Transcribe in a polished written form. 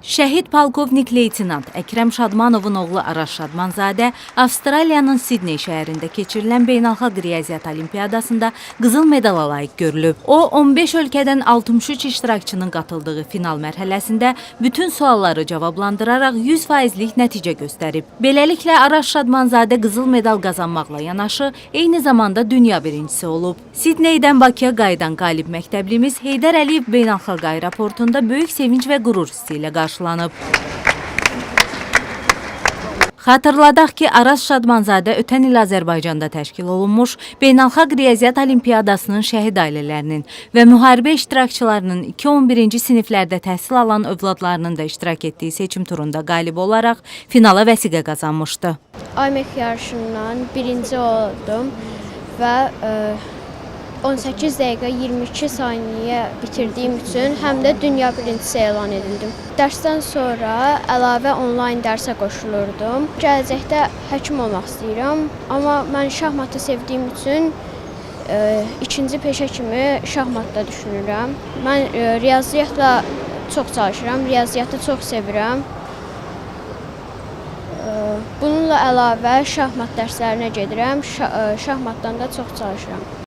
Şəhid polkovnik leytenant Əkrəm Şadmanovun oğlu Araz Şadmanzadə Avstraliyanın Sidney şəhərində keçirilən beynəlxalq riyaziyyat olimpiyadasında qızıl medala layiq görülüb. O, 15 ölkədən 63 iştirakçının qatıldığı final mərhələsində bütün sualları cavablandıraraq 100%lik nəticə göstərib. Beləliklə, Araz Şadmanzadə qızıl medal qazanmaqla yanaşı, eyni zamanda dünya birincisi olub. Sidneydən Bakıya qayıdan qalib məktəblimiz Heydər Əliyev beynəlxalq aeroportunda böyük sevinç və qürur hissi ilə qarşılanıb. Xatırladaq ki, Araz Şadmanzadə ötən il Azərbaycanda təşkil olunmuş Beynəlxalq Riyaziyyat Olimpiyadasının şəhid ailələrinin və müharibə iştirakçılarının 2-11-ci siniflərdə təhsil alan övladlarının da iştirak etdiyi seçim turunda qalib olaraq finala vəsiqə qazanmışdı. IMEC yarışından birinci oldum və 18 dəqiqə 22 saniyə bitirdiyim üçün həm də dünya birincisi elan edildim. Dərsdən sonra əlavə onlayn dərsə qoşulurdum. Gələcəkdə həkim olmaq istəyirəm, amma mən şahmatı sevdiyim üçün ikinci peşə kimi şahmatda düşünürəm. Mən riyaziyyatla çox çalışıram, riyaziyyatı çox sevirəm. Bununla əlavə şahmat dərslərinə gedirəm, şahmatdan da çox çalışıram.